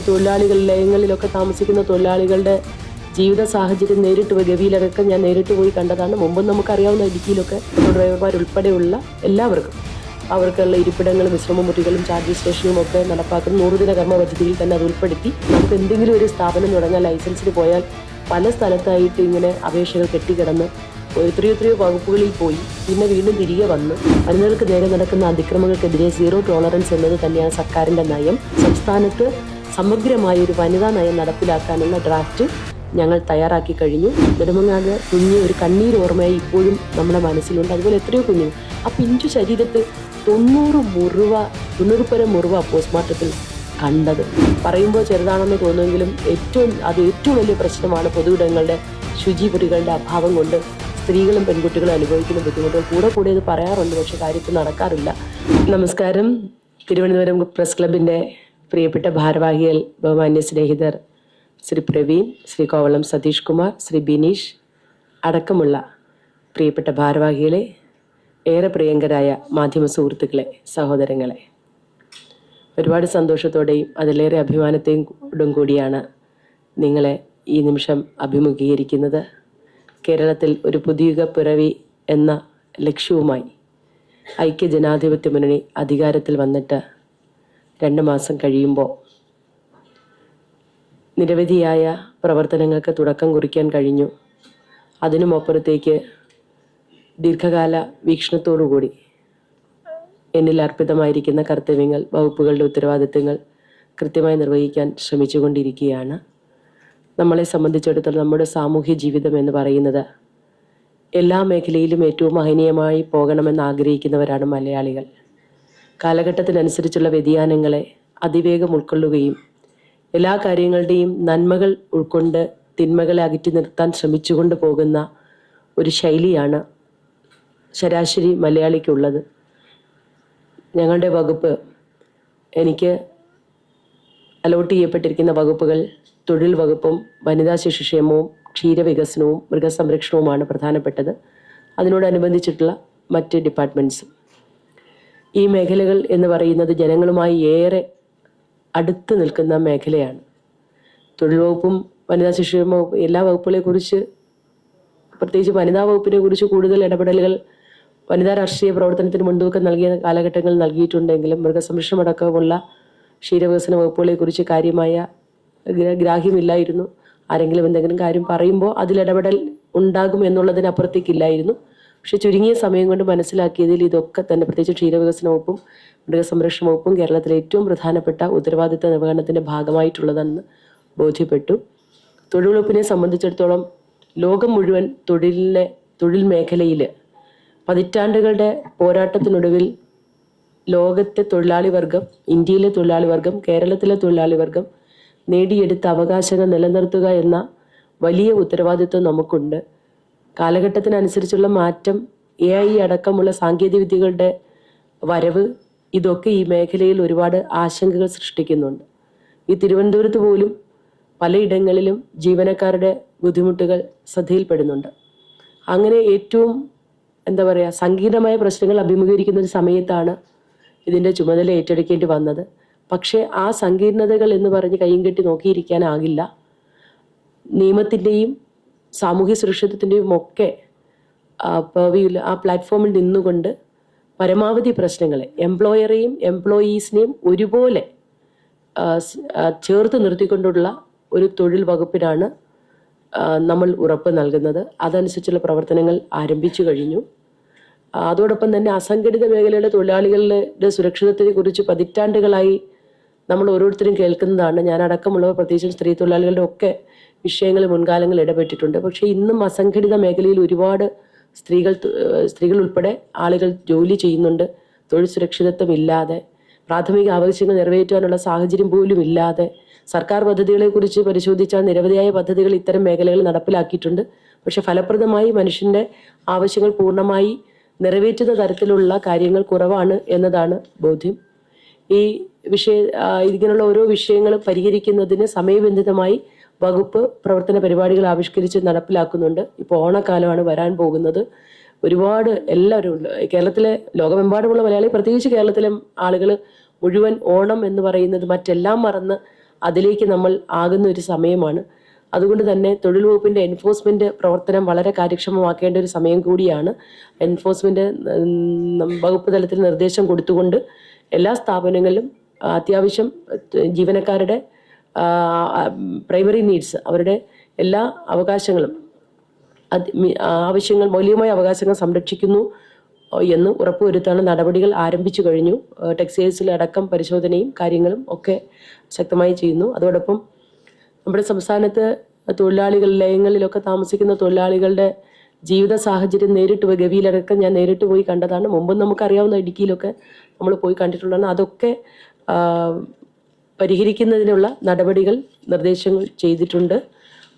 തൊഴിലാളികൾ ലയങ്ങളിലൊക്കെ താമസിക്കുന്ന തൊഴിലാളികളുടെ ജീവിത സാഹചര്യം നേരിട്ട് പോയി ഗവിയിലടക്കം ഞാൻ നേരിട്ട് പോയി കണ്ടതാണ്. മുമ്പും നമുക്കറിയാവുന്ന ഇടുക്കിയിലൊക്കെ ഡ്രൈവർമാരുൾപ്പെടെയുള്ള എല്ലാവർക്കും അവർക്കുള്ള ഇരിപ്പിടങ്ങളും വിശ്രമമുറികളും ചാർജിംഗ് സ്റ്റേഷനും ഒക്കെ നടപ്പാക്കുന്ന 100 ദിന കർമ്മ പദ്ധതിയിൽ തന്നെ അത് ഉൾപ്പെടുത്തി നമുക്ക് എന്തെങ്കിലും ഒരു സ്ഥാപനം തുടങ്ങാൻ ലൈസൻസിന് പോയാൽ പല സ്ഥലത്തായിട്ട് ഇങ്ങനെ അപേക്ഷകൾ കെട്ടിക്കിടന്ന് എത്രയോ വകുപ്പുകളിൽ പോയി പിന്നെ വീണ്ടും തിരികെ വന്ന് വനിതകൾക്ക് നേരെ നടക്കുന്ന അതിക്രമങ്ങൾക്കെതിരെ 0 ടോളറൻസ് എന്നത് തന്നെയാണ് സർക്കാരിൻ്റെ നയം. സംസ്ഥാനത്ത് സമഗ്രമായ ഒരു വനിതാ നയം നടപ്പിലാക്കാനുള്ള ഡ്രാഫ്റ്റ് ഞങ്ങൾ തയ്യാറാക്കി കഴിഞ്ഞു. നെടുമങ്ങാട് കുഞ്ഞ് ഒരു കണ്ണീർ ഓർമ്മയായി ഇപ്പോഴും നമ്മുടെ മനസ്സിലുണ്ട്. അതുപോലെ എത്രയോ കുഞ്ഞുങ്ങൾ ആ പിഞ്ചു ശരീരത്ത് 90 പരം മുറിവ പോസ്റ്റ്മോർട്ടത്തിൽ കണ്ടത്. പറയുമ്പോൾ ചെറുതാണെന്ന് തോന്നുമെങ്കിലും ഏറ്റവും വലിയ പ്രശ്നമാണ് പൊതുവിടങ്ങളുടെ ശുചിമുറികളുടെ അഭാവം കൊണ്ട് സ്ത്രീകളും പെൺകുട്ടികളും അനുഭവിക്കുന്ന ബുദ്ധിമുട്ടുകൾ കൂടെ ഇത് പറയാറുണ്ട്, പക്ഷെ കാര്യത്തിൽ നടക്കാറില്ല. നമസ്കാരം. തിരുവനന്തപുരം പ്രസ് ക്ലബിൻ്റെ പ്രിയപ്പെട്ട ഭാരവാഹികൾ, ബഹുമാന്യ സ്നേഹിതർ ശ്രീ പ്രവീൺ, ശ്രീ കോവളം സതീഷ് കുമാർ, ശ്രീ ബിനീഷ് അടക്കമുള്ള പ്രിയപ്പെട്ട ഭാരവാഹികളെ, ഏറെ പ്രിയങ്കരായ മാധ്യമ സുഹൃത്തുക്കളെ, സഹോദരങ്ങളെ, ഒരുപാട് സന്തോഷത്തോടെയും അതിലേറെ അഭിമാനത്തോടും കൂടിയാണ് നിങ്ങളെ ഈ നിമിഷം അഭിമുഖീകരിക്കുന്നത്. കേരളത്തിൽ ഒരു പുതുയുഗ പിറവി എന്ന ലക്ഷ്യവുമായി ഐക്യ ജനാധിപത്യ മുന്നണി അധികാരത്തിൽ വന്നിട്ട് 2 മാസം കഴിയുമ്പോൾ നിരവധിയായ പ്രവർത്തനങ്ങൾക്ക് തുടക്കം കുറിക്കാൻ കഴിഞ്ഞു. അതിനുമപ്പുറത്തേക്ക് ദീർഘകാല വീക്ഷണത്തോടുകൂടി എന്നിൽ അർപ്പിതമായിരിക്കുന്ന കർത്തവ്യങ്ങൾ, വകുപ്പുകളുടെ ഉത്തരവാദിത്തങ്ങൾ കൃത്യമായി നിർവഹിക്കാൻ ശ്രമിച്ചുകൊണ്ടിരിക്കുകയാണ്. നമ്മളെ സംബന്ധിച്ചിടത്തോളം നമ്മുടെ സാമൂഹ്യ ജീവിതം എന്ന് പറയുന്നത് എല്ലാ മേഖലയിലും ഏറ്റവും മഹനീയമായി പോകണമെന്ന് ആഗ്രഹിക്കുന്നവരാണ് മലയാളികൾ. കാലഘട്ടത്തിനനുസരിച്ചുള്ള വ്യതിയാനങ്ങളെ അതിവേഗം ഉൾക്കൊള്ളുകയും എല്ലാ കാര്യങ്ങളുടെയും നന്മകൾ ഉൾക്കൊണ്ട് തിന്മകളെ അകറ്റി നിർത്താൻ ശ്രമിച്ചുകൊണ്ട് പോകുന്ന ഒരു ശൈലിയാണ് ശരാശരി മലയാളിക്കുള്ളത്. ഞങ്ങളുടെ വകുപ്പ്, എനിക്ക് അലോട്ട് ചെയ്യപ്പെട്ടിരിക്കുന്ന വകുപ്പുകൾ തൊഴിൽ വകുപ്പും വനിതാ ശിശുക്ഷേമവും ക്ഷീരവികസനവും മൃഗസംരക്ഷണവുമാണ് പ്രധാനപ്പെട്ടത്. അതിനോടനുബന്ധിച്ചിട്ടുള്ള മറ്റ് ഡിപ്പാർട്ട്മെൻറ്റ്സും. ഈ മേഖലകൾ എന്ന് പറയുന്നത് ജനങ്ങളുമായി ഏറെ അടുത്ത് നിൽക്കുന്ന മേഖലയാണ്. തൊഴിൽ വകുപ്പും വനിതാ ശിശുക്ഷേമ വകുപ്പും എല്ലാ വകുപ്പുകളെക്കുറിച്ച്, പ്രത്യേകിച്ച് വനിതാ വകുപ്പിനെ കുറിച്ച് കൂടുതൽ ഇടപെടലുകൾ വനിതാ രാഷ്ട്രീയ പ്രവർത്തനത്തിന് മുൻതൂക്കം നൽകിയ കാലഘട്ടങ്ങൾ നൽകിയിട്ടുണ്ടെങ്കിലും മൃഗസംരക്ഷണം അടക്കമുള്ള ക്ഷീരവികസന വകുപ്പുകളെക്കുറിച്ച് കാര്യമായ ഗ്രാഹ്യമില്ലായിരുന്നു. ആരെങ്കിലും എന്തെങ്കിലും കാര്യം പറയുമ്പോൾ അതിലിടപെടൽ ഉണ്ടാകും എന്നുള്ളതിനപ്പുറത്തേക്കില്ലായിരുന്നു. പക്ഷെ ചുരുങ്ങിയ സമയം കൊണ്ട് മനസ്സിലാക്കിയതിൽ ഇതൊക്കെ തന്നെ, പ്രത്യേകിച്ച് ക്ഷീരവികസന വകുപ്പും മൃഗസംരക്ഷണ വകുപ്പും കേരളത്തിലെ ഏറ്റവും പ്രധാനപ്പെട്ട ഉത്തരവാദിത്ത നിർവഹണത്തിൻ്റെ ഭാഗമായിട്ടുള്ളതെന്ന് ബോധ്യപ്പെട്ടു. തൊഴിൽ വകുപ്പിനെ സംബന്ധിച്ചിടത്തോളം ലോകം മുഴുവൻ തൊഴിൽ മേഖലയിൽ പതിറ്റാണ്ടുകളുടെ പോരാട്ടത്തിനൊടുവിൽ ലോകത്തെ തൊഴിലാളി വർഗം, ഇന്ത്യയിലെ തൊഴിലാളി വർഗം, കേരളത്തിലെ തൊഴിലാളി വർഗം നേടിയെടുത്ത അവകാശങ്ങൾ നിലനിർത്തുക എന്ന വലിയ ഉത്തരവാദിത്വം നമുക്കുണ്ട്. കാലഘട്ടത്തിനനുസരിച്ചുള്ള മാറ്റം, AI അടക്കമുള്ള സാങ്കേതിക വിദ്യകളുടെ വരവ്, ഇതൊക്കെ ഈ മേഖലയിൽ ഒരുപാട് ആശങ്കകൾ സൃഷ്ടിക്കുന്നുണ്ട്. ഈ തിരുവനന്തപുരത്ത് പോലും പലയിടങ്ങളിലും ജീവനക്കാരുടെ ബുദ്ധിമുട്ടുകൾ ശ്രദ്ധയിൽപ്പെടുന്നുണ്ട്. അങ്ങനെ ഏറ്റവും സങ്കീർണമായ പ്രശ്നങ്ങൾ അഭിമുഖീകരിക്കുന്ന ഒരു സമയത്താണ് ഇതിൻ്റെ ചുമതല ഏറ്റെടുക്കേണ്ടി വന്നത്. പക്ഷേ ആ സങ്കീർണതകൾ എന്ന് പറഞ്ഞ് കയ്യും കെട്ടി നോക്കിയിരിക്കാനാകില്ല. നിയമത്തിൻ്റെയും സാമൂഹ്യ സുരക്ഷിതത്തിൻ്റെയും ഒക്കെ ആ പ്ലാറ്റ്ഫോമിൽ നിന്നുകൊണ്ട് പരമാവധി പ്രശ്നങ്ങളെ, എംപ്ലോയറെയും എംപ്ലോയീസിനെയും ഒരുപോലെ ചേർത്ത് നിർത്തിക്കൊണ്ടുള്ള ഒരു തൊഴിൽ വകുപ്പിനാണ് നമ്മൾ ഉറപ്പ് നൽകുന്നത്. അതനുസരിച്ചുള്ള പ്രവർത്തനങ്ങൾ ആരംഭിച്ചു കഴിഞ്ഞു. അതോടൊപ്പം തന്നെ അസംഘടിത മേഖലയുടെ തൊഴിലാളികളുടെ സുരക്ഷിതത്വത്തെ കുറിച്ച് പതിറ്റാണ്ടുകളായി നമ്മൾ ഓരോരുത്തരും കേൾക്കുന്നതാണ്. ഞാനടക്കമുള്ളവർ, പ്രത്യേകിച്ചും സ്ത്രീ തൊഴിലാളികളുടെ ഒക്കെ വിഷയങ്ങൾ മുൻകാലങ്ങളിൽ ഇടപെട്ടിട്ടുണ്ട്. പക്ഷേ ഇന്നും അസംഘടിത മേഖലയിൽ ഒരുപാട് സ്ത്രീകൾ ഉൾപ്പെടെ ആളുകൾ ജോലി ചെയ്യുന്നുണ്ട്. തൊഴിൽ സുരക്ഷിതത്വം ഇല്ലാതെ, പ്രാഥമിക ആവശ്യങ്ങൾ നിറവേറ്റാനുള്ള സാഹചര്യം പോലും ഇല്ലാതെ. സർക്കാർ പദ്ധതികളെക്കുറിച്ച് പരിശോധിച്ചാൽ നിരവധിയായ പദ്ധതികൾ ഇത്തരം മേഖലകളിൽ നടപ്പിലാക്കിയിട്ടുണ്ട്. പക്ഷെ ഫലപ്രദമായി മനുഷ്യൻ്റെ ആവശ്യങ്ങൾ പൂർണ്ണമായി നിറവേറ്റുന്ന തരത്തിലുള്ള കാര്യങ്ങൾ കുറവാണ് എന്നതാണ് ബോധ്യം. ഇങ്ങനെയുള്ള ഓരോ വിഷയങ്ങളും പരിഹരിക്കുന്നതിന് സമയബന്ധിതമായി വകുപ്പ് പ്രവർത്തന പരിപാടികൾ ആവിഷ്കരിച്ച് നടപ്പിലാക്കുന്നുണ്ട്. ഇപ്പോൾ ഓണക്കാലമാണ് വരാൻ പോകുന്നത്. ഒരുപാട് എല്ലാവരും കേരളത്തിലെ, ലോകമെമ്പാടുമുള്ള മലയാളി, പ്രത്യേകിച്ച് കേരളത്തിലെ ആളുകൾ മുഴുവൻ ഓണം എന്ന് പറയുന്നത് മറ്റെല്ലാം മറന്ന് അതിലേക്ക് നമ്മൾ ആകുന്ന ഒരു സമയമാണ്. അതുകൊണ്ട് തന്നെ തൊഴിൽ വകുപ്പിൻ്റെ എൻഫോഴ്സ്മെൻറ്റ് പ്രവർത്തനം വളരെ കാര്യക്ഷമമാക്കേണ്ട ഒരു സമയം കൂടിയാണ്. എൻഫോഴ്സ്മെൻറ്റ് വകുപ്പ് തലത്തിൽ നിർദ്ദേശം കൊടുത്തുകൊണ്ട് എല്ലാ സ്ഥാപനങ്ങളിലും അത്യാവശ്യം ജീവനക്കാരുടെ പ്രൈമറി നീഡ്സ്, അവരുടെ എല്ലാ അവകാശങ്ങളും മൗലികമായ അവകാശങ്ങൾ സംരക്ഷിക്കുന്നു എന്ന് ഉറപ്പുവരുത്താനുള്ള നടപടികൾ ആരംഭിച്ചു കഴിഞ്ഞു. ടെക്സ്റ്റൈൽസിലടക്കം പരിശോധനയും കാര്യങ്ങളും ഒക്കെ ശക്തമായി ചെയ്യുന്നു. അതോടൊപ്പം നമ്മുടെ സംസ്ഥാനത്ത് തൊഴിലാളികൾ ലയങ്ങളിലൊക്കെ താമസിക്കുന്ന തൊഴിലാളികളുടെ ജീവിത സാഹചര്യം ഗവിയിലടക്കം ഞാൻ നേരിട്ട് പോയി കണ്ടതാണ്. മുമ്പ് നമുക്കറിയാവുന്ന ഇടുക്കിയിലൊക്കെ നമ്മൾ പോയി കണ്ടിട്ടുള്ളതാണ്. അതൊക്കെ പരിഹരിക്കുന്നതിനുള്ള നടപടികൾ നിർദ്ദേശങ്ങൾ ചെയ്തിട്ടുണ്ട്.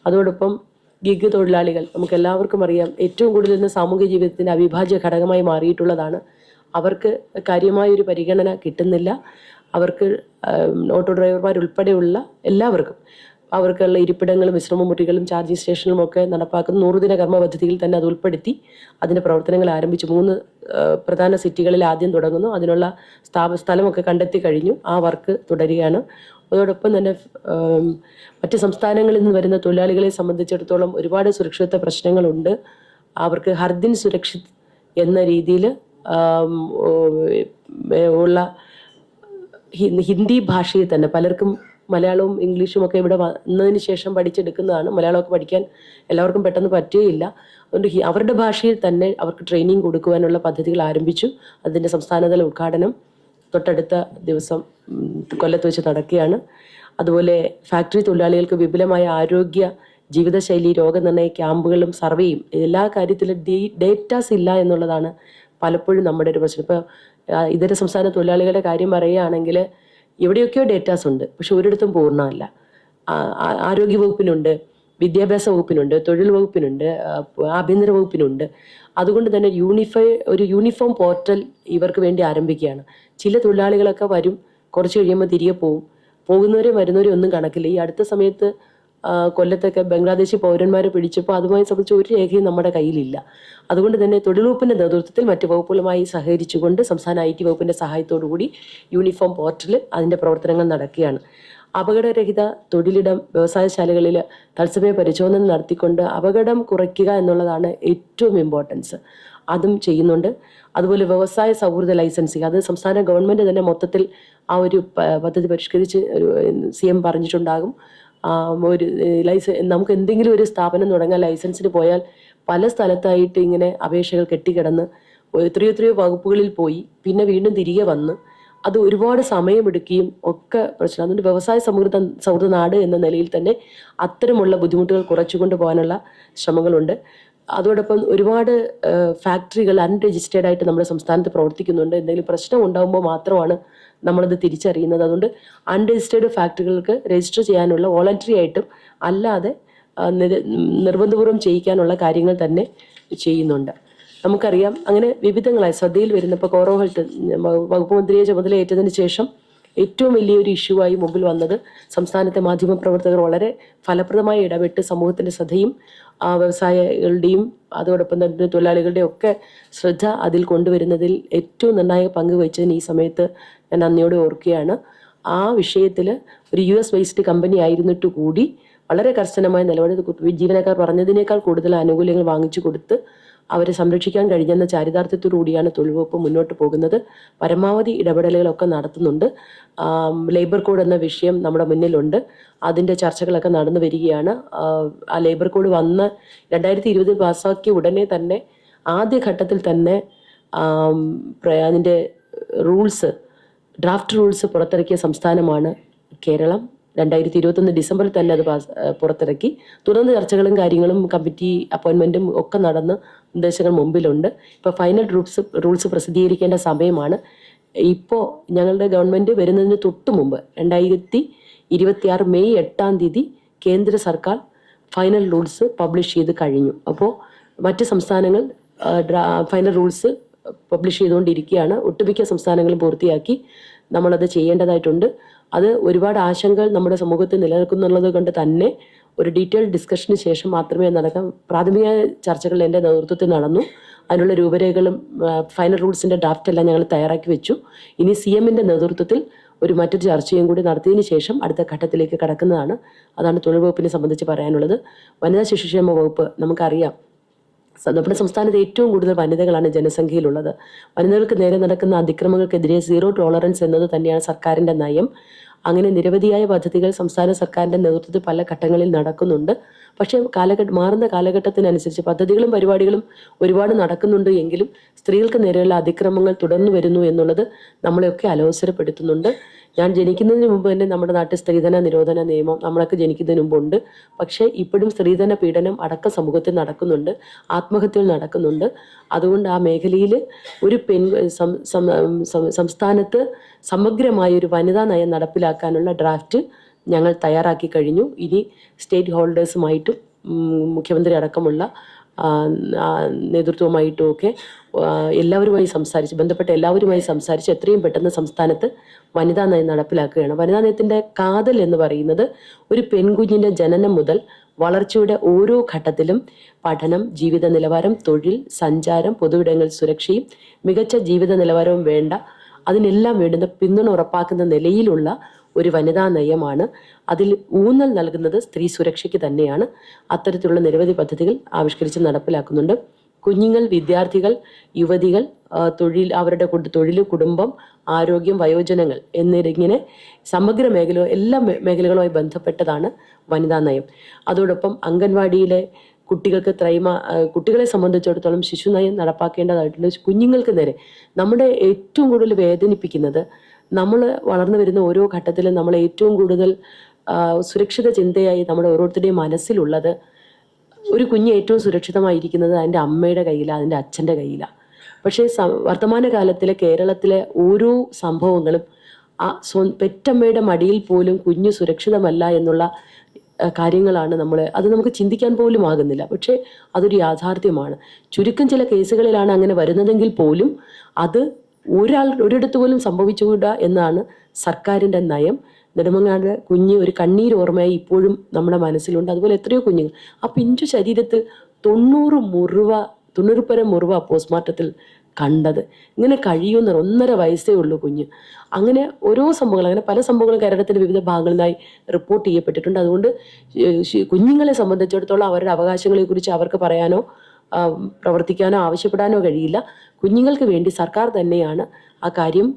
അതോടൊപ്പം ഗിഗ് തൊഴിലാളികൾ നമുക്കെല്ലാവർക്കും അറിയാം, ഏറ്റവും കൂടുതൽ ഇന്ന് സാമൂഹ്യ ജീവിതത്തിൻ്റെ അവിഭാജ്യ ഘടകമായി മാറിയിട്ടുള്ളതാണ്. അവർക്ക് കാര്യമായൊരു പരിഗണന കിട്ടുന്നില്ല. അവർക്ക് ഓട്ടോ ഡ്രൈവർമാരുൾപ്പെടെയുള്ള എല്ലാവർക്കും അവർക്കുള്ള ഇരിപ്പിടങ്ങളും വിശ്രമമുറികളും ചാർജിങ് സ്റ്റേഷനിലും ഒക്കെ നടപ്പാക്കുന്ന 100 ദിന കർമ്മ പദ്ധതിയിൽ തന്നെ അത് ഉൾപ്പെടുത്തി അതിൻ്റെ പ്രവർത്തനങ്ങൾ ആരംഭിച്ചു. 3 പ്രധാന സിറ്റികളിൽ ആദ്യം തുടങ്ങുന്നു. അതിനുള്ള സ്ഥലമൊക്കെ കണ്ടെത്തി കഴിഞ്ഞു. ആ വർക്ക് തുടരുകയാണ്. അതോടൊപ്പം തന്നെ മറ്റ് സംസ്ഥാനങ്ങളിൽ നിന്ന് വരുന്ന തൊഴിലാളികളെ സംബന്ധിച്ചിടത്തോളം ഒരുപാട് സുരക്ഷിത പ്രശ്നങ്ങളുണ്ട്. അവർക്ക് ഹർദിൻ സുരക്ഷിത് എന്ന രീതിയിൽ ഉള്ള ഹിന്ദി ഭാഷയിൽ തന്നെ പലർക്കും മലയാളവും ഇംഗ്ലീഷും ഒക്കെ ഇവിടെ വന്നതിന് ശേഷം പഠിച്ചെടുക്കുന്നതാണ്. മലയാളമൊക്കെ പഠിക്കാൻ എല്ലാവർക്കും പെട്ടെന്ന് പറ്റുകയില്ല. അതുകൊണ്ട് അവരുടെ ഭാഷയിൽ തന്നെ അവർക്ക് ട്രെയിനിങ് കൊടുക്കുവാനുള്ള പദ്ധതികൾ ആരംഭിച്ചു. അതിൻ്റെ സംസ്ഥാനതല ഉദ്ഘാടനം തൊട്ടടുത്ത ദിവസം കൊല്ലത്ത് വെച്ച് നടക്കുകയാണ്. അതുപോലെ ഫാക്ടറി തൊഴിലാളികൾക്ക് വിപുലമായ ആരോഗ്യ ജീവിതശൈലി രോഗനിർണയ ക്യാമ്പുകളും സർവേയും എല്ലാ കാര്യത്തിലും ഡേറ്റാസ് ഇല്ല എന്നുള്ളതാണ് പലപ്പോഴും നമ്മുടെ ഒരു പ്രശ്നം. ഇപ്പോൾ ഇതര സംസ്ഥാന തൊഴിലാളികളുടെ കാര്യം പറയുകയാണെങ്കിൽ എവിടെയൊക്കെയോ ഡേറ്റാസ് ഉണ്ട്, പക്ഷെ ഒരിടത്തും പൂർണ്ണമല്ല. ആരോഗ്യ വകുപ്പിനുണ്ട്, വിദ്യാഭ്യാസ വകുപ്പിനുണ്ട്, തൊഴിൽ വകുപ്പിനുണ്ട്, ആഭ്യന്തര വകുപ്പിനുണ്ട്. അതുകൊണ്ട് തന്നെ ഒരു യൂണിഫോം പോർട്ടൽ ഇവർക്ക് വേണ്ടി ആരംഭിക്കുകയാണ്. ചില തൊഴിലാളികളൊക്കെ വരും, കുറച്ച് കഴിയുമ്പോൾ തിരികെ പോകുന്നവരും വരുന്നവരും ഒന്നും കണക്കില്ല. ഈ അടുത്ത സമയത്ത് കൊല്ലത്തൊക്കെ ബംഗ്ലാദേശി പൗരന്മാരെ പിടിച്ചപ്പോൾ അതുമായി സംബന്ധിച്ച് ഒരു രേഖയും നമ്മുടെ കയ്യിലില്ല. അതുകൊണ്ട് തന്നെ തൊഴിൽ വകുപ്പിൻ്റെ നേതൃത്വത്തിൽ മറ്റ് വകുപ്പുകളുമായി സഹകരിച്ചുകൊണ്ട് സംസ്ഥാന IT വകുപ്പിൻ്റെ സഹായത്തോടു കൂടി യൂണിഫോം പോർട്ടൽ അതിൻ്റെ പ്രവർത്തനങ്ങൾ നടക്കുകയാണ്. അപകടരഹിത തൊഴിലിടം വ്യവസായശാലകളിൽ തത്സമയ പരിശോധന നടത്തിക്കൊണ്ട് അപകടം കുറയ്ക്കുക എന്നുള്ളതാണ് ഏറ്റവും ഇമ്പോർട്ടൻസ്. അതും ചെയ്യുന്നുണ്ട്. അതുപോലെ വ്യവസായ സൗഹൃദ ലൈസൻസിങ്, അത് സംസ്ഥാന ഗവൺമെൻറ് തന്നെ മൊത്തത്തിൽ ആ ഒരു പദ്ധതി പരിഷ്കരിച്ച് CM പറഞ്ഞിട്ടുണ്ടാകും. ഒരു നമുക്ക് എന്തെങ്കിലും ഒരു സ്ഥാപനം തുടങ്ങാൻ ലൈസൻസിന് പോയാൽ പല സ്ഥലത്തായിട്ട് ഇങ്ങനെ അപേക്ഷകൾ കെട്ടിക്കിടന്ന് എത്രയോ വകുപ്പുകളിൽ പോയി പിന്നെ വീണ്ടും തിരികെ വന്ന് അത് ഒരുപാട് സമയമെടുക്കുകയും ഒക്കെ പ്രശ്നം. അതുകൊണ്ട് വ്യവസായ സൗഹൃദ നാട് എന്ന നിലയിൽ തന്നെ അത്തരമുള്ള ബുദ്ധിമുട്ടുകൾ കുറച്ചുകൊണ്ട് പോകാനുള്ള ശ്രമങ്ങളുണ്ട്. അതോടൊപ്പം ഒരുപാട് ഫാക്ടറികൾ അൺരജിസ്റ്റേർഡ് ആയിട്ട് നമ്മുടെ സംസ്ഥാനത്ത് പ്രവർത്തിക്കുന്നുണ്ട്. എന്തെങ്കിലും പ്രശ്നം ഉണ്ടാകുമ്പോൾ മാത്രമാണ് നമ്മളത് തിരിച്ചറിയുന്നത്. അതുകൊണ്ട് അൺരജിസ്റ്റേർഡ് ഫാക്ടറികൾക്ക് രജിസ്റ്റർ ചെയ്യാനുള്ള വോളണ്ടറി ആയിട്ടും അല്ലാതെ നിർബന്ധപൂർവ്വം ചെയ്യിക്കാനുള്ള കാര്യങ്ങൾ തന്നെ ചെയ്യുന്നുണ്ട്. നമുക്കറിയാം അങ്ങനെ വിവിധങ്ങളായ ശ്രദ്ധയിൽ വരുന്ന ഇപ്പോൾ കോറോ ഹെൽത്ത് വകുപ്പ് മന്ത്രിയെ ചുമതലയേറ്റതിന് ശേഷം ഏറ്റവും വലിയൊരു ഇഷ്യൂ ആയി മുമ്പിൽ വന്നത് സംസ്ഥാനത്തെ മാധ്യമപ്രവർത്തകർ വളരെ ഫലപ്രദമായി ഇടപെട്ട് സമൂഹത്തിൻ്റെ ശ്രദ്ധയും വ്യവസായികളുടെയും അതോടൊപ്പം തന്നെ തൊഴിലാളികളുടെയും ഒക്കെ ശ്രദ്ധ അതിൽ കൊണ്ടുവരുന്നതിൽ ഏറ്റവും നിർണായക പങ്ക് വഹിച്ചതിന് ഈ സമയത്ത് ഞാൻ നന്ദിയോടെ ഓർക്കുകയാണ്. ആ വിഷയത്തിൽ ഒരു US ബേസ്ഡ് കമ്പനി ആയിരുന്നിട്ട് കൂടി വളരെ കർശനമായ നിലപാട് ജീവനക്കാർ പറഞ്ഞതിനേക്കാൾ കൂടുതൽ ആനുകൂല്യങ്ങൾ വാങ്ങിച്ചു കൊടുത്ത് അവരെ സംരക്ഷിക്കാൻ കഴിഞ്ഞെന്ന ചാരിതാർത്ഥ്യത്തോടു കൂടിയാണ് തൊഴിൽ വകുപ്പ് മുന്നോട്ട് പോകുന്നത്. പരമാവധി ഇടപെടലുകളൊക്കെ നടത്തുന്നുണ്ട്. ലേബർ കോഡ് എന്ന വിഷയം നമ്മുടെ മുന്നിലുണ്ട്. അതിൻ്റെ ചർച്ചകളൊക്കെ നടന്നു വരികയാണ്. ആ ലേബർ കോഡ് വന്ന് 2020 പാസ്സാക്കിയ ഉടനെ തന്നെ ആദ്യഘട്ടത്തിൽ തന്നെ അതിൻ്റെ ഡ്രാഫ്റ്റ് റൂൾസ് പുറത്തിറക്കിയ സംസ്ഥാനമാണ് കേരളം. 2021 ഡിസംബറിൽ തന്നെ അത് പുറത്തിറക്കി. തുടർന്ന് ചർച്ചകളും കാര്യങ്ങളും കമ്മിറ്റി അപ്പോയിൻമെൻറ്റും ഒക്കെ നടന്ന് നിർദ്ദേശങ്ങൾ മുമ്പിലുണ്ട്. ഇപ്പോൾ ഫൈനൽ റൂൾസ് പ്രസിദ്ധീകരിക്കേണ്ട സമയമാണ്. ഇപ്പോൾ ഞങ്ങളുടെ ഗവൺമെൻറ് വരുന്നതിന് തൊട്ട് മുമ്പ് 2026 മെയ് 8-ാം തീയതി കേന്ദ്ര സർക്കാർ ഫൈനൽ റൂൾസ് പബ്ലിഷ് ചെയ്ത് കഴിഞ്ഞു. അപ്പോൾ മറ്റ് സംസ്ഥാനങ്ങൾ ഫൈനൽ റൂൾസ് പബ്ലിഷ് ചെയ്തുകൊണ്ടിരിക്കുകയാണ്. ഒട്ടുമിക്ക സംസ്ഥാനങ്ങളും പൂർത്തിയാക്കി. നമ്മളത് ചെയ്യേണ്ടതായിട്ടുണ്ട്. അത് ഒരുപാട് ആശങ്കകൾ നമ്മുടെ സമൂഹത്തിൽ നിലനിൽക്കുന്നുള്ളത് കൊണ്ട് തന്നെ ഒരു ഡീറ്റെയിൽഡ് ഡിസ്കഷന് ശേഷം മാത്രമേ നടക്കാൻ. പ്രാഥമിക ചർച്ചകൾ എൻ്റെ നേതൃത്വത്തിൽ നടന്നു. അതിനുള്ള രൂപരേഖകളും ഫൈനൽ റൂൾസിൻ്റെ ഡ്രാഫ്റ്റ് എല്ലാം ഞങ്ങൾ തയ്യാറാക്കി വെച്ചു. ഇനി CMൻ്റെ നേതൃത്വത്തിൽ മറ്റൊരു ചർച്ചയും കൂടി നടത്തിയതിനു ശേഷം അടുത്ത ഘട്ടത്തിലേക്ക് കടക്കുന്നതാണ്. അതാണ് തൊഴിൽ വകുപ്പിനെ സംബന്ധിച്ച് പറയാനുള്ളത്. വനിതാ ശിശുക്ഷേമ വകുപ്പ് നമുക്കറിയാം, നമ്മുടെ സംസ്ഥാനത്ത് ഏറ്റവും കൂടുതൽ വനിതകളാണ് ജനസംഖ്യയിലുള്ളത്. വനിതകൾക്ക് നേരെ നടക്കുന്ന അതിക്രമങ്ങൾക്കെതിരെ 0 ടോളറൻസ് എന്നത് തന്നെയാണ് സർക്കാരിന്റെ നയം. അങ്ങനെ നിരവധിയായ പദ്ധതികൾ സംസ്ഥാന സർക്കാരിന്റെ നേതൃത്വത്തിൽ പല ഘട്ടങ്ങളിൽ നടക്കുന്നുണ്ട്. പക്ഷേ മാറുന്ന കാലഘട്ടത്തിനനുസരിച്ച് പദ്ധതികളും പരിപാടികളും ഒരുപാട് നടക്കുന്നുണ്ട് എങ്കിലും സ്ത്രീകൾക്ക് നേരെയുള്ള അതിക്രമങ്ങൾ തുടർന്നു വരുന്നു എന്നുള്ളത് നമ്മളെയൊക്കെ അലോസരപ്പെടുത്തുന്നുണ്ട്. ഞാൻ ജനിക്കുന്നതിന് മുമ്പ് തന്നെ നമ്മുടെ നാട്ടിൽ സ്ത്രീധന നിരോധന നിയമം നമ്മളൊക്കെ ജനിക്കുന്നതിന് മുമ്പുണ്ട്. പക്ഷേ ഇപ്പോഴും സ്ത്രീധന പീഡനം അടക്കം സമൂഹത്തിൽ നടക്കുന്നുണ്ട്, ആത്മഹത്യകൾ നടക്കുന്നുണ്ട്. അതുകൊണ്ട് ആ മേഖലയിൽ ഒരു സംസ്ഥാനത്ത് സമഗ്രമായ ഒരു വനിതാ നയം നടപ്പിലാക്കാനുള്ള ഡ്രാഫ്റ്റ് ഞങ്ങൾ തയ്യാറാക്കി കഴിഞ്ഞു. ഇനി സ്റ്റേറ്റ് ഹോൾഡേഴ്സുമായിട്ടും മുഖ്യമന്ത്രി അടക്കമുള്ള നേതൃത്വമായിട്ടും ഒക്കെ ബന്ധപ്പെട്ട എല്ലാവരുമായി സംസാരിച്ച് എത്രയും പെട്ടെന്ന് സംസ്ഥാനത്ത് വനിതാ നയം നടപ്പിലാക്കുകയാണ്. വനിതാ നയത്തിന്റെ കാതൽ എന്ന് പറയുന്നത് ഒരു പെൺകുഞ്ഞിന്റെ ജനനം മുതൽ വളർച്ചയുടെ ഓരോ ഘട്ടത്തിലും പഠനം, ജീവിത നിലവാരം, തൊഴിൽ, സഞ്ചാരം, പൊതുവിടങ്ങളിൽ സുരക്ഷയും മികച്ച ജീവിത നിലവാരവും വേണ്ട അതിനെല്ലാം വേണ്ടുന്ന പിന്തുണ ഉറപ്പാക്കുന്ന നിലയിലുള്ള ഒരു വനിതാ നയമാണ്. അതിൽ ഊന്നൽ നൽകുന്നത് സ്ത്രീ സുരക്ഷയ്ക്ക് തന്നെയാണ്. അത്തരത്തിലുള്ള നിരവധി പദ്ധതികൾ ആവിഷ്കരിച്ച് നടപ്പിലാക്കുന്നുണ്ട്. കുഞ്ഞുങ്ങൾ, വിദ്യാർത്ഥികൾ, യുവതികൾ, അവരുടെ തൊഴിൽ, കുടുംബം, ആരോഗ്യം, വയോജനങ്ങൾ എന്നിങ്ങനെ സമഗ്ര എല്ലാ മേഖലകളുമായി ബന്ധപ്പെട്ടതാണ് വനിതാ നയം. അതോടൊപ്പം അംഗൻവാടിയിലെ കുട്ടികളെ സംബന്ധിച്ചിടത്തോളം ശിശുനയം നടപ്പാക്കേണ്ടതായിട്ടുണ്ട്. കുഞ്ഞുങ്ങൾക്ക് നേരെ നമ്മുടെ ഏറ്റവും കൂടുതൽ വേദനിപ്പിക്കുന്നത്, നമ്മൾ വളർന്നു വരുന്ന ഓരോ ഘട്ടത്തിലും നമ്മൾ ഏറ്റവും കൂടുതൽ സുരക്ഷിത ചിന്തയായി നമ്മുടെ ഓരോരുത്തരുടെയും മനസ്സിലുള്ളത്, ഒരു കുഞ്ഞ് ഏറ്റവും സുരക്ഷിതമായിരിക്കുന്നത് അതിൻ്റെ അമ്മയുടെ കയ്യിലാണ്, അതിൻ്റെ അച്ഛൻ്റെ കയ്യിലാണ്. പക്ഷേ വർത്തമാനകാലത്തിലെ കേരളത്തിലെ ഓരോ സംഭവങ്ങളും പെറ്റമ്മയുടെ മടിയിൽ പോലും കുഞ്ഞ് സുരക്ഷിതമല്ല എന്നുള്ള കാര്യങ്ങളാണ് അത് നമുക്ക് ചിന്തിക്കാൻ പോലും ആകുന്നില്ല. പക്ഷേ അതൊരു യാഥാർത്ഥ്യമാണ്. ചുരുക്കം ചില കേസുകളിലാണ് അങ്ങനെ വരുന്നതെങ്കിൽ പോലും അത് ഒരിടത്ത് പോലും സംഭവിച്ചുകൂടാ എന്നാണ് സർക്കാരിൻ്റെ നയം. നെടുമങ്ങാട് കുഞ്ഞ് ഒരു കണ്ണീർ ഓർമ്മയായി ഇപ്പോഴും നമ്മുടെ മനസ്സിലുണ്ട്. അതുപോലെ എത്രയോ കുഞ്ഞുങ്ങൾ ആ പിഞ്ചു ശരീരത്തിൽ 90 മുറിവ പോസ്റ്റ്മോർട്ടത്തിൽ കണ്ടത്. ഇങ്ങനെ കഴിയുന്ന 1.5 വയസ്സേ ഉള്ളൂ കുഞ്ഞ്. അങ്ങനെ ഓരോ സംഭവങ്ങൾ, അങ്ങനെ പല സംഭവങ്ങളും കേരളത്തിന്റെ വിവിധ ഭാഗങ്ങളിലായി റിപ്പോർട്ട് ചെയ്യപ്പെട്ടിട്ടുണ്ട്. അതുകൊണ്ട് കുഞ്ഞുങ്ങളെ സംബന്ധിച്ചിടത്തോളം അവരുടെ അവകാശങ്ങളെ കുറിച്ച് അവർക്ക് പറയാനോ പ്രവർത്തിക്കാനോ ആവശ്യപ്പെടാനോ കഴിയില്ല. കുഞ്ഞുങ്ങൾക്ക് വേണ്ടി സർക്കാർ തന്നെയാണ് ആ കാര്യം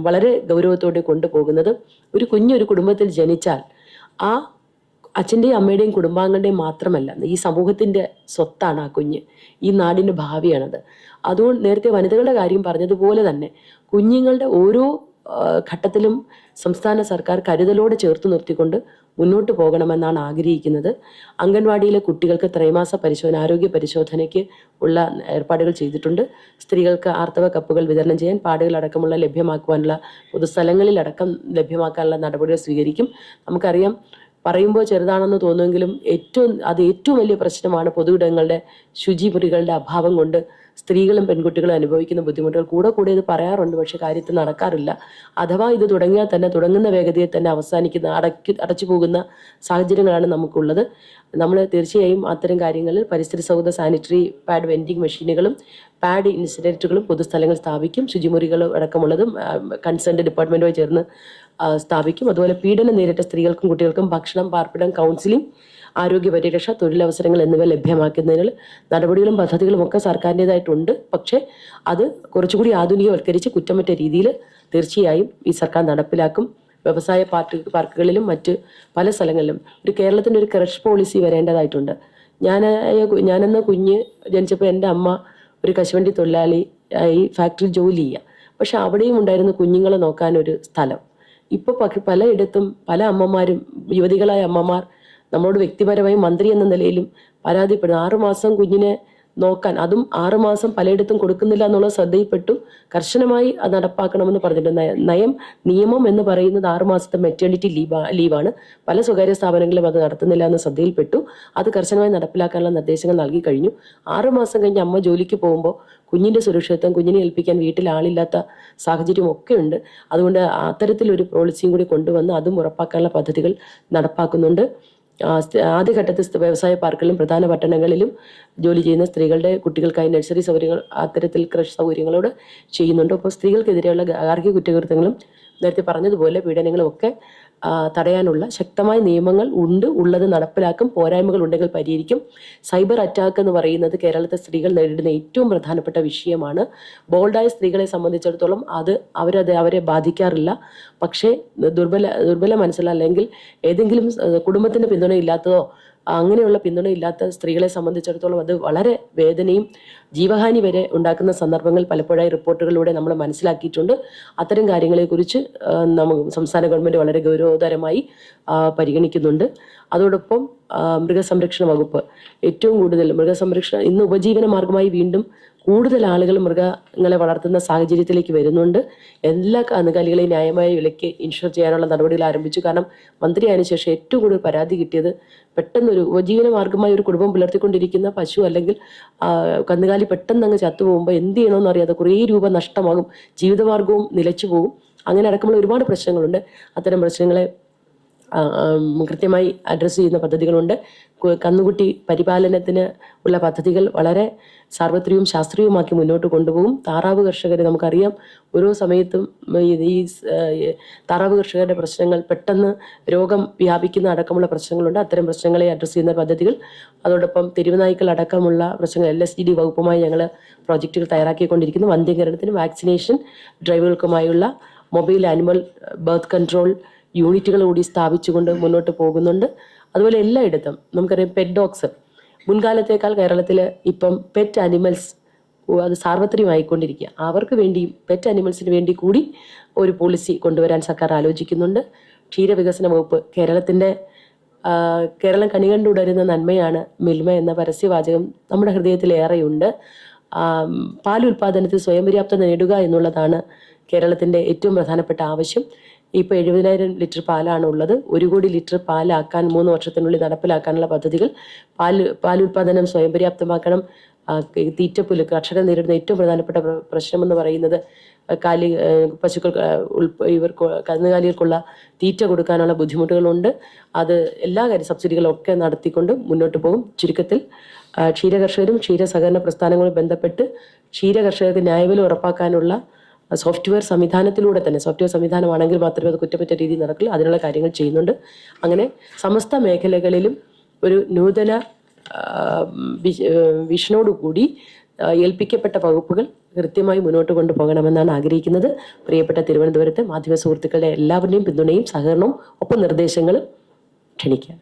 വളരെ ഗൗരവത്തോടെ കൊണ്ടുപോകുന്നത്. ഒരു കുഞ്ഞൊരു കുടുംബത്തിൽ ജനിച്ചാൽ ആ അച്ഛൻ്റെയും അമ്മയുടെയും കുടുംബാംഗങ്ങളുടെയും മാത്രമല്ല, ഈ സമൂഹത്തിന്റെ സ്വത്താണ് ആ കുഞ്ഞ്, ഈ നാടിന്റെ ഭാവിയാണത്. അതുകൊണ്ട് നേരത്തെ വനിതകളുടെ കാര്യം പറഞ്ഞതുപോലെ തന്നെ കുഞ്ഞുങ്ങളുടെ ഓരോ ഘട്ടത്തിലും സംസ്ഥാന സർക്കാർ കരുതലോടെ ചേർത്ത് നിർത്തിക്കൊണ്ട് മുന്നോട്ട് പോകണമെന്നാണ് ആഗ്രഹിക്കുന്നത്. അംഗൻവാടിയിലെ കുട്ടികൾക്ക് ത്രൈമാസ പരിശോധന, ആരോഗ്യ പരിശോധനയ്ക്ക് ഉള്ള ഏർപ്പാടുകൾ ചെയ്തിട്ടുണ്ട്. സ്ത്രീകൾക്ക് ആർത്തവ കപ്പുകൾ വിതരണം ചെയ്യാൻ, പാടുകൾ അടക്കമുള്ള ലഭ്യമാക്കുവാനുള്ള പൊതുസ്ഥലങ്ങളിലടക്കം ലഭ്യമാക്കാനുള്ള നടപടികൾ സ്വീകരിക്കും. നമുക്കറിയാം, പറയുമ്പോൾ ചെറുതാണെന്ന് തോന്നുമെങ്കിലും ഏറ്റവും വലിയ പ്രശ്നമാണ് പൊതുയിടങ്ങളുടെ ശുചിമുറികളുടെ അഭാവം കൊണ്ട് സ്ത്രീകളും പെൺകുട്ടികളും അനുഭവിക്കുന്ന ബുദ്ധിമുട്ടുകൾ. കൂടെ ഇത് പറയാറുണ്ട്, പക്ഷെ കാര്യത്തിൽ നടക്കാറില്ല. അഥവാ ഇത് തുടങ്ങിയാൽ തന്നെ തുടങ്ങുന്ന വേഗതയിൽ തന്നെ അടച്ചു പോകുന്ന സാഹചര്യങ്ങളാണ് നമുക്കുള്ളത്. നമ്മൾ തീർച്ചയായും അത്തരം കാര്യങ്ങളിൽ പരിസ്ഥിതി സൗഹൃദ സാനിറ്ററി പാഡ് വെൻഡിങ് മെഷീനുകളും പാഡ് ഇൻസിനറേറ്ററുകളും പൊതുസ്ഥലങ്ങൾ സ്ഥാപിക്കും. ശുചിമുറികൾ അടക്കമുള്ളതും കൺസേൺഡ് ഡിപ്പാർട്ട്മെന്റുമായി ചേർന്ന് സ്ഥാപിക്കും. അതുപോലെ പീഡനം നേരിട്ട സ്ത്രീകൾക്കും കുട്ടികൾക്കും ഭക്ഷണം, പാർപ്പിടം, കൗൺസിലിംഗ്, ആരോഗ്യ പരിരക്ഷ, തൊഴിലവസരങ്ങൾ എന്നിവ ലഭ്യമാക്കുന്നതിന് നടപടികളും പദ്ധതികളും ഒക്കെ സർക്കാരിൻ്റെതായിട്ടുണ്ട്. പക്ഷേ അത് കുറച്ചുകൂടി ആധുനികവൽക്കരിച്ച് കുറ്റമറ്റ രീതിയിൽ തീർച്ചയായും ഈ സർക്കാർ നടപ്പിലാക്കും. വ്യവസായ പാർക്കുകളിലും മറ്റ് പല സ്ഥലങ്ങളിലും കേരളത്തിൻ്റെ ഒരു ക്രഷ് പോളിസി വരേണ്ടതായിട്ടുണ്ട്. ഞാനെന്ന കുഞ്ഞ് ജനിച്ചപ്പോൾ എൻ്റെ അമ്മ ഒരു കശുവണ്ടി തൊഴിലാളി ഈ ഫാക്ടറിയിൽ ജോലി ചെയ്യുക. പക്ഷെ അവിടെയും ഉണ്ടായിരുന്ന കുഞ്ഞുങ്ങളെ നോക്കാനൊരു സ്ഥലം. ഇപ്പോൾ പലയിടത്തും പല അമ്മമാരും, യുവതികളായ അമ്മമാർ നമ്മളോട് വ്യക്തിപരമായി മന്ത്രി എന്ന നിലയിലും പരാതിപ്പെടുന്നു. 6 മാസം കുഞ്ഞിനെ നോക്കാൻ, അതും 6 മാസം പലയിടത്തും കൊടുക്കുന്നില്ല എന്നുള്ളത് ശ്രദ്ധയിൽപ്പെട്ടു. കർശനമായി അത് നടപ്പാക്കണമെന്ന് പറഞ്ഞിട്ടുണ്ട്. നിയമം എന്ന് പറയുന്നത് 6 മാസത്തെ മെറ്റേണിറ്റി ലീവാണ്. പല സ്വകാര്യ സ്ഥാപനങ്ങളിലും അത് നടത്തുന്നില്ല എന്ന് ശ്രദ്ധയിൽപ്പെട്ടു. അത് കർശനമായി നടപ്പിലാക്കാനുള്ള നിർദ്ദേശങ്ങൾ നൽകി കഴിഞ്ഞു. 6 മാസം കഴിഞ്ഞ് അമ്മ ജോലിക്ക് പോകുമ്പോൾ കുഞ്ഞിന്റെ സുരക്ഷിതത്വം, കുഞ്ഞിനെ ഏൽപ്പിക്കാൻ വീട്ടിൽ ആളില്ലാത്ത സാഹചര്യം ഒക്കെ ഉണ്ട്. അതുകൊണ്ട് അത്തരത്തിലൊരു പോളിസിയും കൂടി കൊണ്ടുവന്ന് അതും ഉറപ്പാക്കാനുള്ള പദ്ധതികൾ നടപ്പാക്കുന്നുണ്ട്. ആദ്യഘട്ടത്തിൽ വ്യവസായ പാർക്കുകളിലും പ്രധാന പട്ടണങ്ങളിലും ജോലി ചെയ്യുന്ന സ്ത്രീകളുടെ കുട്ടികൾക്കായി നഴ്സറി സൗകര്യങ്ങൾ, അത്തരത്തിൽ ക്രഷ് സൗകര്യങ്ങളോട് ചെയ്യുന്നുണ്ട്. അപ്പോൾ സ്ത്രീകൾക്കെതിരെയുള്ള ഗാർഹിക കുറ്റകൃത്യങ്ങളും നേരത്തെ പറഞ്ഞതുപോലെ പീഡനങ്ങളും ഒക്കെ തടയാനുള്ള ശക്തമായ നിയമങ്ങൾ ഉള്ളത് നടപ്പിലാക്കും. പോരായ്മകൾ ഉണ്ടെങ്കിൽ പരിഹരിക്കും. സൈബർ അറ്റാക്ക് എന്ന് പറയുന്നത് കേരളത്തെ സ്ത്രീകൾ നേരിടുന്ന ഏറ്റവും പ്രധാനപ്പെട്ട വിഷയമാണ്. ബോൾഡായ സ്ത്രീകളെ സംബന്ധിച്ചിടത്തോളം അവരെ ബാധിക്കാറില്ല. പക്ഷേ ദുർബല മനസ്സിലോ അല്ലെങ്കിൽ ഏതെങ്കിലും കുടുംബത്തിന്റെ പിന്തുണ ഇല്ലാത്തതോ അങ്ങനെയുള്ള പിന്തുണയില്ലാത്ത സ്ത്രീകളെ സംബന്ധിച്ചിടത്തോളം അത് വളരെ വേദനയും ജീവഹാനി വരെ ഉണ്ടാക്കുന്ന സന്ദർഭങ്ങൾ പലപ്പോഴായി റിപ്പോർട്ടുകളിലൂടെ നമ്മൾ മനസ്സിലാക്കിയിട്ടുണ്ട്. അത്തരം കാര്യങ്ങളെക്കുറിച്ച് സംസ്ഥാന ഗവൺമെന്റ് വളരെ ഗൗരവതരമായി പരിഗണിക്കുന്നുണ്ട്. അതോടൊപ്പം മൃഗസംരക്ഷണ വകുപ്പ് ഏറ്റവും കൂടുതൽ ഇന്ന് ഉപജീവന മാർഗമായി വീണ്ടും കൂടുതൽ ആളുകൾ മൃഗങ്ങളെ വളർത്തുന്ന സാഹചര്യത്തിലേക്ക് വരുന്നുണ്ട്. എല്ലാ കന്നുകാലികളെയും ന്യായമായ വിലയ്ക്ക് ഇൻഷുർ ചെയ്യാനുള്ള നടപടികൾ ആരംഭിച്ചു. കാരണം മന്ത്രിയായതിനു ശേഷം ഏറ്റവും കൂടുതൽ പരാതി കിട്ടിയത് പെട്ടെന്നൊരു ഉപജീവന മാർഗമായി ഒരു കുടുംബം പുലർത്തിക്കൊണ്ടിരിക്കുന്ന പശു അല്ലെങ്കിൽ കന്നുകാലി പെട്ടെന്ന് അങ്ങ് ചത്തുപോകുമ്പോൾ എന്ത് ചെയ്യണമെന്ന് അറിയാതെ കുറേ രൂപ നഷ്ടമാകും, ജീവിതമാർഗവും നിലച്ചു പോകും. അങ്ങനെ അടക്കമുള്ള ഒരുപാട് പ്രശ്നങ്ങളുണ്ട്. അത്തരം പ്രശ്നങ്ങളെ കൃത്യമായി അഡ്രസ്സ് ചെയ്യുന്ന പദ്ധതികളുണ്ട്. കന്നുകുട്ടി പരിപാലനത്തിന് ഉള്ള പദ്ധതികൾ വളരെ സാർവത്രികവും ശാസ്ത്രീയവുമാക്കി മുന്നോട്ട് കൊണ്ടുപോകും. താറാവ് കർഷകരെ നമുക്കറിയാം, ഓരോ സമയത്തും ഈ താറാവ് കർഷകരുടെ പ്രശ്നങ്ങൾ പെട്ടെന്ന് രോഗം വ്യാപിക്കുന്ന അടക്കമുള്ള പ്രശ്നങ്ങളുണ്ട്. അത്തരം പ്രശ്നങ്ങളെ അഡ്രസ്സ് ചെയ്യുന്ന പദ്ധതികൾ, അതോടൊപ്പം തെരുവുനായ്ക്കൾ അടക്കമുള്ള പ്രശ്നങ്ങൾ LSDD വകുപ്പുമായി ഞങ്ങൾ പ്രോജക്റ്റുകൾ തയ്യാറാക്കിക്കൊണ്ടിരിക്കുന്നു. വന്ധ്യകരണത്തിനും വാക്സിനേഷൻ ഡ്രൈവുകൾക്കുമായുള്ള മൊബൈൽ ആനിമൽ ബർത്ത് കൺട്രോൾ യൂണിറ്റുകൾ കൂടി സ്ഥാപിച്ചുകൊണ്ട് മുന്നോട്ട് പോകുന്നുണ്ട്. അതുപോലെ എല്ലായിടത്തും നമുക്കറിയാം പെറ്റ് ഡോഗ്സ് മുൻകാലത്തേക്കാൾ കേരളത്തിൽ ഇപ്പം പെറ്റ് ആനിമൽസ് അത് സാർവത്രികമായിക്കൊണ്ടിരിക്കുക. അവർക്ക് വേണ്ടിയും പെറ്റ് ആനിമൽസിന് വേണ്ടി കൂടി ഒരു പോളിസി കൊണ്ടുവരാൻ സർക്കാർ ആലോചിക്കുന്നുണ്ട്. ക്ഷീരവികസന വകുപ്പ് കേരളം കണികണ്ടുടരുന്ന നന്മയാണ് മിൽമ എന്ന പരസ്യവാചകം നമ്മുടെ ഹൃദയത്തിലേറെയുണ്ട്. പാൽ ഉൽപാദനത്തിൽ സ്വയം പര്യാപ്തത നേടുക എന്നുള്ളതാണ് കേരളത്തിൻ്റെ ഏറ്റവും പ്രധാനപ്പെട്ട ആവശ്യം. ഇപ്പോൾ 70,000 ലിറ്റർ പാലാണ് ഉള്ളത്. 1 കോടി ലിറ്റർ പാലാക്കാൻ 3 വർഷത്തിനുള്ളിൽ നടപ്പിലാക്കാനുള്ള പദ്ധതികൾ. പാലുൽപാദനം സ്വയം പര്യാപ്തമാക്കണം. തീറ്റപ്പുല്ല് കർഷകർ നേരിടുന്ന ഏറ്റവും പ്രധാനപ്പെട്ട പ്രശ്നമെന്ന് പറയുന്നത് കന്നുകാലികൾക്കുള്ള തീറ്റ കൊടുക്കാനുള്ള ബുദ്ധിമുട്ടുകളുണ്ട്. അത് എല്ലാ സബ്സിഡികളൊക്കെ നടത്തിക്കൊണ്ട് മുന്നോട്ട് പോകും. ചുരുക്കത്തിൽ ക്ഷീരകർഷകരും ക്ഷീരസഹകരണ പ്രസ്ഥാനങ്ങളുമായി ബന്ധപ്പെട്ട് ക്ഷീരകർഷകർക്ക് ന്യായവില ഉറപ്പാക്കാനുള്ള സോഫ്റ്റ്വെയർ സംവിധാനമാണെങ്കിൽ മാത്രമേ അത് കുറ്റമറ്റ രീതിയിൽ നടക്കില്ല. അതിനുള്ള കാര്യങ്ങൾ ചെയ്യുന്നുണ്ട്. അങ്ങനെ സമസ്ത മേഖലകളിലും ഒരു നൂതന വിഷനോടുകൂടി ഏൽപ്പിക്കപ്പെട്ട വകുപ്പുകൾ കൃത്യമായി മുന്നോട്ട് കൊണ്ടുപോകണമെന്നാണ് ആഗ്രഹിക്കുന്നത്. പ്രിയപ്പെട്ട തിരുവനന്തപുരത്തെ മാധ്യമ സുഹൃത്തുക്കളുടെ എല്ലാവരുടെയും പിന്തുണയും സഹകരണവും ഒപ്പം നിർദ്ദേശങ്ങളും ക്ഷണിക്കാം.